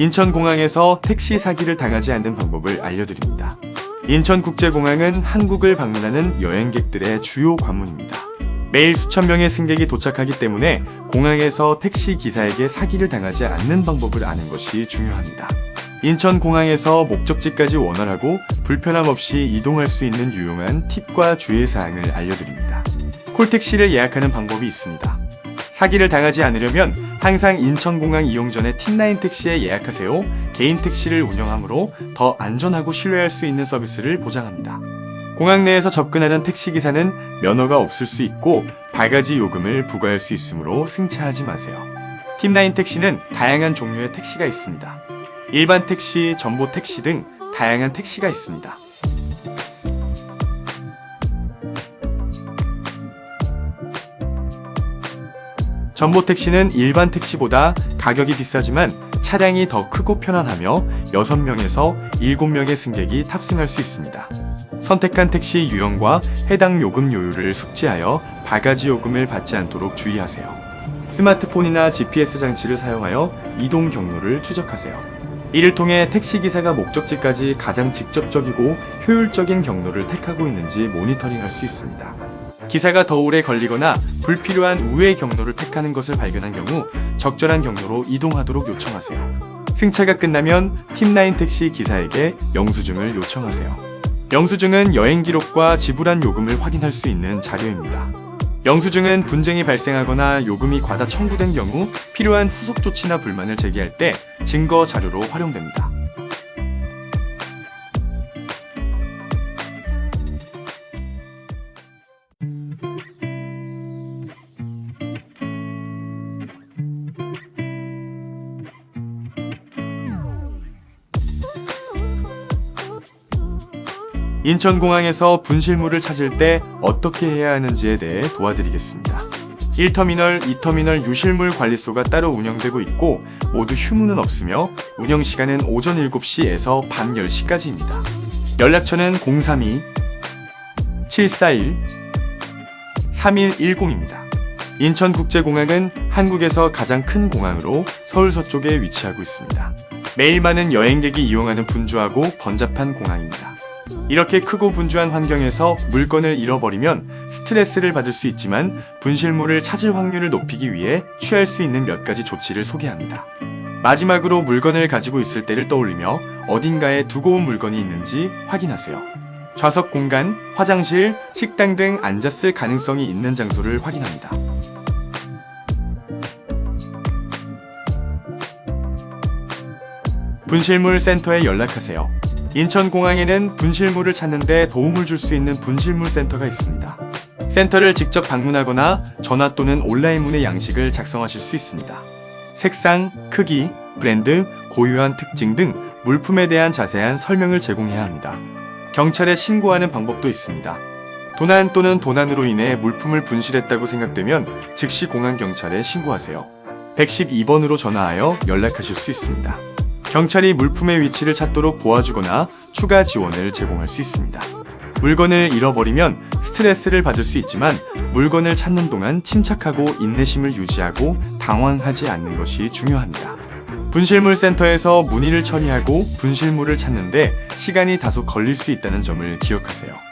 인천공항에서 택시 사기를 당하지 않는 방법을 알려드립니다. 인천국제공항은 한국을 방문하는 여행객들의 주요 관문입니다. 매일 수천 명의 승객이 도착하기 때문에 공항에서 택시 기사에게 사기를 당하지 않는 방법을 아는 것이 중요합니다. 인천공항에서 목적지까지 원활하고 불편함 없이 이동할 수 있는 유용한 팁과 주의사항을 알려드립니다. 콜택시를 예약하는 방법이 있습니다. 사기를 당하지 않으려면 항상 인천공항 이용 전에 팁9 택시에 예약하세요. 개인 택시를 운영하므로 더 안전하고 신뢰할 수 있는 서비스를 보장합니다. 공항 내에서 접근하는 택시기사는 면허가 없을 수 있고 바가지 요금을 부과할 수 있으므로 승차하지 마세요. 팁9 택시는 다양한 종류의 택시가 있습니다. 일반 택시, 전보 택시 등 다양한 택시가 있습니다. 전보 택시는 일반 택시보다 가격이 비싸지만 차량이 더 크고 편안하며 6명에서 7명의 승객이 탑승할 수 있습니다. 선택한 택시 유형과 해당 요금 요율을 숙지하여 바가지 요금을 받지 않도록 주의하세요. 스마트폰이나 GPS 장치를 사용하여 이동 경로를 추적하세요. 이를 통해 택시기사가 목적지까지 가장 직접적이고 효율적인 경로를 택하고 있는지 모니터링할 수 있습니다. 기사가 더 오래 걸리거나 불필요한 우회 경로를 택하는 것을 발견한 경우 적절한 경로로 이동하도록 요청하세요. 승차가 끝나면 팁9 택시 기사에게 영수증을 요청하세요. 영수증은 여행 기록과 지불한 요금을 확인할 수 있는 자료입니다. 영수증은 분쟁이 발생하거나 요금이 과다 청구된 경우 필요한 후속 조치나 불만을 제기할 때 증거 자료로 활용됩니다. 인천공항에서 분실물을 찾을 때 어떻게 해야 하는지에 대해 도와드리겠습니다. 1터미널, 2터미널 유실물 관리소가 따로 운영되고 있고 모두 휴무는 없으며 운영시간은 오전 7시에서 밤 10시까지입니다. 연락처는 032-741-3110입니다. 인천국제공항은 한국에서 가장 큰 공항으로 서울 서쪽에 위치하고 있습니다. 매일 많은 여행객이 이용하는 분주하고 번잡한 공항입니다. 이렇게 크고 분주한 환경에서 물건을 잃어버리면 스트레스를 받을 수 있지만 분실물을 찾을 확률을 높이기 위해 취할 수 있는 몇 가지 조치를 소개합니다. 마지막으로 물건을 가지고 있을 때를 떠올리며 어딘가에 두고 온 물건이 있는지 확인하세요. 좌석 공간, 화장실, 식당 등 앉았을 가능성이 있는 장소를 확인합니다. 분실물 센터에 연락하세요. 인천공항에는 분실물을 찾는데 도움을 줄 수 있는 분실물 센터가 있습니다. 센터를 직접 방문하거나 전화 또는 온라인 문의 양식을 작성하실 수 있습니다. 색상, 크기, 브랜드, 고유한 특징 등 물품에 대한 자세한 설명을 제공해야 합니다. 경찰에 신고하는 방법도 있습니다. 도난 또는 도난으로 인해 물품을 분실했다고 생각되면 즉시 공항경찰에 신고하세요. 112번으로 전화하여 연락하실 수 있습니다. 경찰이 물품의 위치를 찾도록 도와주거나 추가 지원을 제공할 수 있습니다. 물건을 잃어버리면 스트레스를 받을 수 있지만 물건을 찾는 동안 침착하고 인내심을 유지하고 당황하지 않는 것이 중요합니다. 분실물 센터에서 문의를 처리하고 분실물을 찾는데 시간이 다소 걸릴 수 있다는 점을 기억하세요.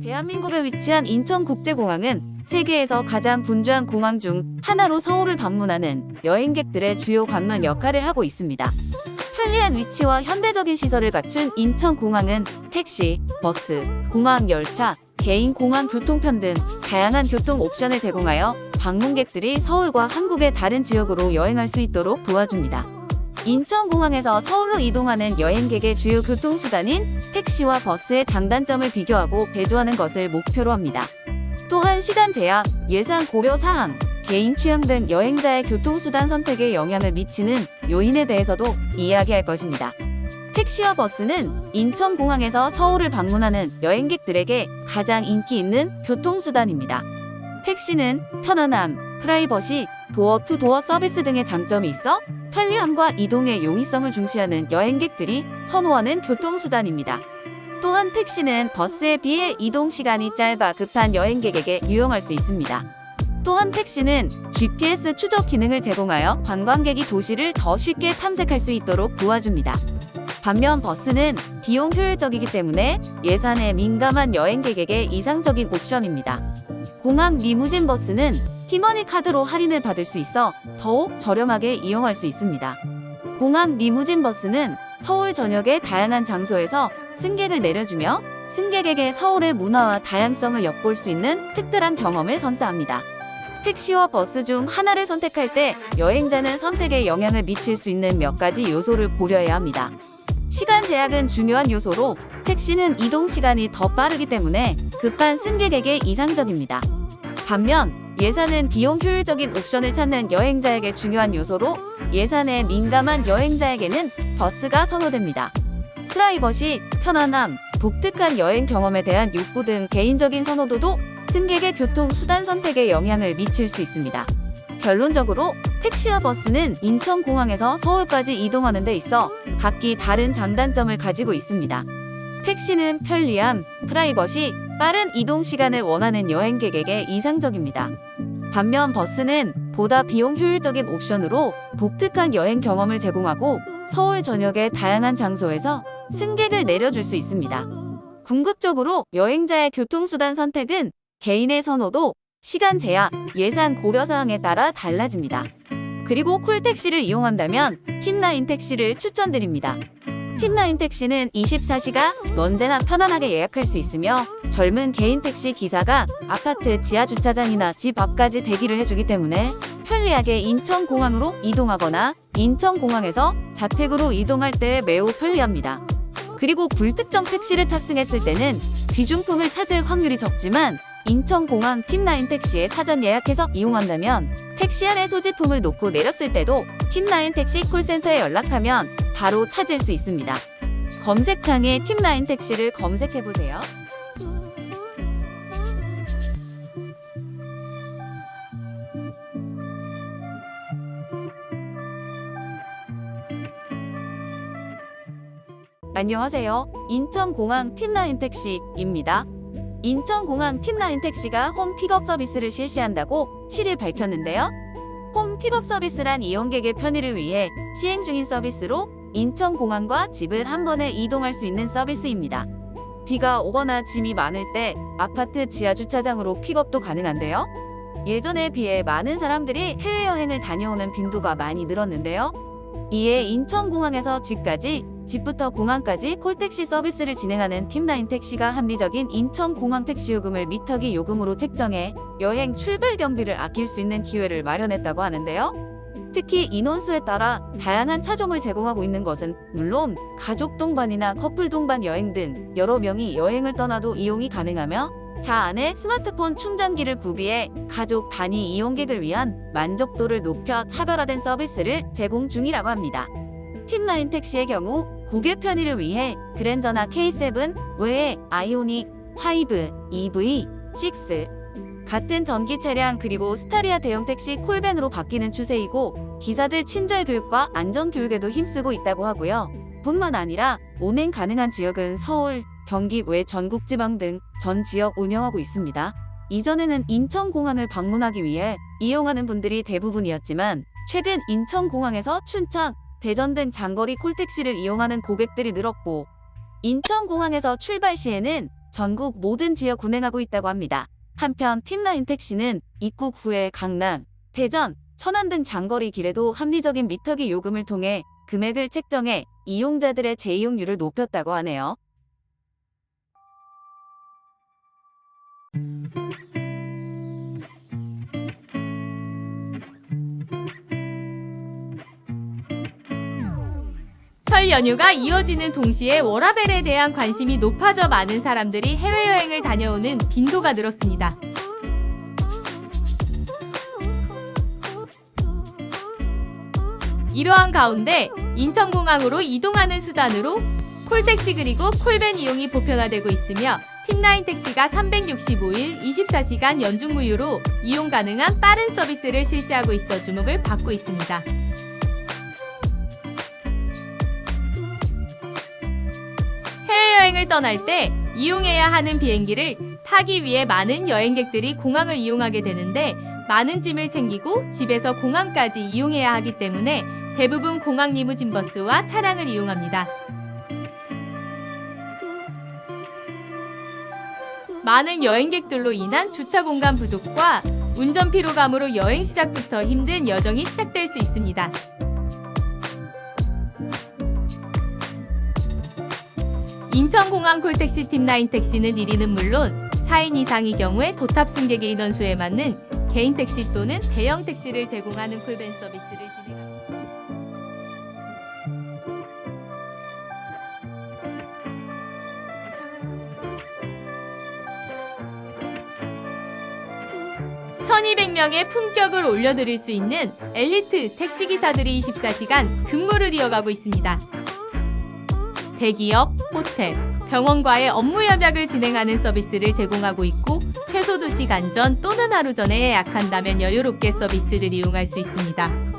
대한민국에 위치한 인천국제공항은 세계에서 가장 분주한 공항 중 하나로 서울을 방문하는 여행객들의 주요 관문 역할을 하고 있습니다. 편리한 위치와 현대적인 시설을 갖춘 인천공항은 택시, 버스, 공항 열차, 개인 공항 교통편 등 다양한 교통 옵션을 제공하여 방문객들이 서울과 한국의 다른 지역으로 여행할 수 있도록 도와줍니다. 인천공항에서 서울로 이동하는 여행객의 주요 교통수단인 택시와 버스의 장단점을 비교하고 배조하는 것을 목표로 합니다. 또한 시간 제약, 예산 고려 사항, 개인 취향 등 여행자의 교통수단 선택에 영향을 미치는 요인에 대해서도 이야기할 것입니다. 택시와 버스는 인천공항에서 서울을 방문하는 여행객들에게 가장 인기 있는 교통수단입니다. 택시는 편안함, 프라이버시, 도어 투 도어 서비스 등의 장점이 있어 편리함과 이동의 용이성을 중시하는 여행객들이 선호하는 교통수단입니다. 또한 택시는 버스에 비해 이동 시간이 짧아 급한 여행객에게 유용할 수 있습니다. 또한 택시는 GPS 추적 기능을 제공하여 관광객이 도시를 더 쉽게 탐색할 수 있도록 도와줍니다. 반면 버스는 비용 효율적이기 때문에 예산에 민감한 여행객에게 이상적인 옵션입니다. 공항 리무진 버스는 티머니 카드로 할인을 받을 수 있어 더욱 저렴하게 이용할 수 있습니다. 공항 리무진 버스는 서울 전역의 다양한 장소에서 승객을 내려주며 승객에게 서울의 문화와 다양성을 엿볼 수 있는 특별한 경험을 선사합니다. 택시와 버스 중 하나를 선택할 때 여행자는 선택에 영향을 미칠 수 있는 몇 가지 요소를 고려해야 합니다. 시간 제약은 중요한 요소로 택시는 이동 시간이 더 빠르기 때문에 급한 승객에게 이상적입니다. 반면 예산은 비용 효율적인 옵션을 찾는 여행자에게 중요한 요소로 예산에 민감한 여행자에게는 버스가 선호됩니다. 프라이버시, 편안함, 독특한 여행 경험에 대한 욕구 등 개인적인 선호도도 승객의 교통수단 선택에 영향을 미칠 수 있습니다. 결론적으로 택시와 버스는 인천공항에서 서울까지 이동하는 데 있어 각기 다른 장단점을 가지고 있습니다. 택시는 편리함, 프라이버시, 빠른 이동 시간을 원하는 여행객에게 이상적입니다. 반면 버스는 보다 비용 효율적인 옵션으로 독특한 여행 경험을 제공하고 서울 전역의 다양한 장소에서 승객을 내려줄 수 있습니다. 궁극적으로 여행자의 교통수단 선택은 개인의 선호도, 시간 제약, 예산 고려 사항에 따라 달라집니다. 그리고 콜택시를 이용한다면 팁라인 택시를 추천드립니다. 팁라인 택시는 24시간 언제나 편안하게 예약할 수 있으며 젊은 개인 택시 기사가 아파트 지하 주차장이나 집 앞까지 대기를 해주기 때문에 편리하게 인천공항으로 이동하거나 인천공항에서 자택으로 이동할 때 매우 편리합니다. 그리고 불특정 택시를 탑승했을 때는 귀중품을 찾을 확률이 적지만 인천공항 팁라인 택시에 사전 예약해서 이용한다면 택시 안에 소지품을 놓고 내렸을 때도 팁라인 택시 콜센터에 연락하면 바로 찾을 수 있습니다. 검색창에 팁라인 택시를 검색해보세요. 안녕하세요. 인천공항 팁라인 택시입니다. 인천공항 팁라인 택시가 홈 픽업 서비스를 실시한다고 7일 밝혔는데요. 홈 픽업 서비스란 이용객의 편의를 위해 시행 중인 서비스로 인천공항과 집을 한 번에 이동할 수 있는 서비스입니다. 비가 오거나 짐이 많을 때 아파트 지하 주차장으로 픽업도 가능한데요. 예전에 비해 많은 사람들이 해외여행을 다녀오는 빈도가 많이 늘었는데요. 이에 인천공항에서 집까지, 집부터 공항까지 콜택시 서비스를 진행하는 팁라인 택시가 합리적인 인천공항 택시 요금을 미터기 요금으로 책정해 여행 출발 경비를 아낄 수 있는 기회를 마련했다고 하는데요. 특히 인원수에 따라 다양한 차종을 제공하고 있는 것은 물론 가족 동반이나 커플 동반 여행 등 여러 명이 여행을 떠나도 이용이 가능하며 차 안에 스마트폰 충전기를 구비해 가족 단위 이용객을 위한 만족도를 높여 차별화된 서비스를 제공 중이라고 합니다. 팁라인 택시의 경우 고객 편의를 위해 그랜저나 K7 외에 아이오닉, 5, EV, 6 같은 전기 차량 그리고 스타리아 대형 택시 콜밴으로 바뀌는 추세이고 기사들 친절 교육과 안전 교육에도 힘쓰고 있다고 하고요. 뿐만 아니라 운행 가능한 지역은 서울, 경기 외 전국 지방 등 전 지역 운영하고 있습니다. 이전에는 인천공항을 방문하기 위해 이용하는 분들이 대부분이었지만 최근 인천공항에서 춘천, 대전 등 장거리 콜택시를 이용하는 고객들이 늘었고 인천공항에서 출발 시에는 전국 모든 지역 운행하고 있다고 합니다. 한편 팁라인 택시는 입국 후에 강남, 대전, 천안 등 장거리 길에도 합리적인 미터기 요금을 통해 금액을 책정해 이용자들의 재이용률을 높였다고 하네요. 설 연휴가 이어지는 동시에 워라밸에 대한 관심이 높아져 많은 사람들이 해외여행을 다녀오는 빈도가 늘었습니다. 이러한 가운데 인천공항으로 이동하는 수단으로 콜택시 그리고 콜밴 이용이 보편화되고 있으며 팁라인 택시가 365일 24시간 연중 무휴로 이용 가능한 빠른 서비스를 실시하고 있어 주목을 받고 있습니다. 여행을 떠날 때 이용해야 하는 비행기를 타기 위해 많은 여행객들이 공항을 이용하게 되는데 많은 짐을 챙기고 집에서 공항까지 이용해야 하기 때문에 대부분 공항 리무진 버스와 차량을 이용합니다. 많은 여행객들로 인한 주차 공간 부족과 운전 피로감으로 여행 시작부터 힘든 여정이 시작될 수 있습니다. 인천공항 콜택시 팀9 택시는 1인은 물론 4인 이상의 경우에 도탑 승객의 인원수에 맞는 개인 택시 또는 대형 택시를 제공하는 콜밴 서비스를 진행합니다. (1200명의) 품격을 올려드릴 수 있는 엘리트 택시기사들이 24시간 근무를 이어가고 있습니다. 대기업, 호텔, 병원과의 업무 협약을 진행하는 서비스를 제공하고 있고 최소 2시간 전 또는 하루 전에 예약한다면 여유롭게 서비스를 이용할 수 있습니다.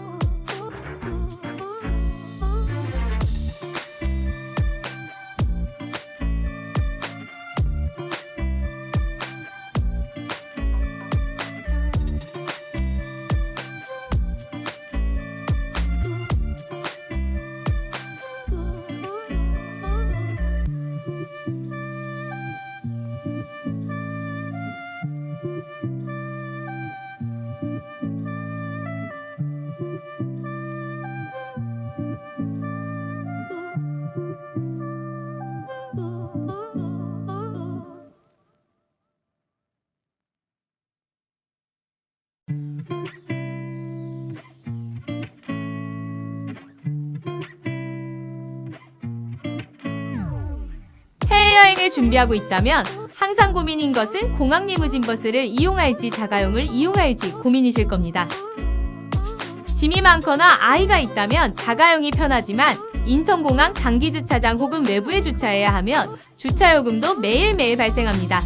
해외여행을 준비하고 있다면 항상 고민인 것은 공항 리무진 버스를 이용할지 자가용을 이용할지 고민이실 겁니다. 짐이 많거나 아이가 있다면 자가용이 편하지만 인천공항 장기주차장 혹은 외부에 주차해야 하면 주차요금도 매일매일 발생합니다.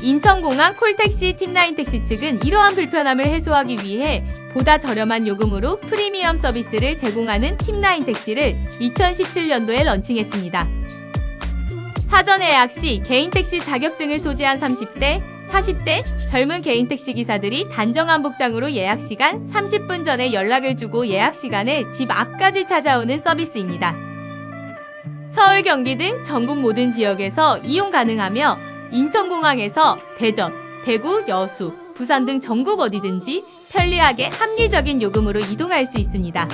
인천공항 콜택시 팀9 택시 측은 이러한 불편함을 해소하기 위해 보다 저렴한 요금으로 프리미엄 서비스를 제공하는 팀9 택시를 2017년도에 런칭했습니다. 사전 예약 시 개인 택시 자격증을 소지한 30대, 40대 젊은 개인 택시 기사들이 단정한 복장으로 예약 시간 30분 전에 연락을 주고 예약 시간에 집 앞까지 찾아오는 서비스입니다. 서울, 경기 등 전국 모든 지역에서 이용 가능하며 인천공항에서 대전, 대구, 여수, 부산 등 전국 어디든지 편리하게 합리적인 요금으로 이동할 수 있습니다.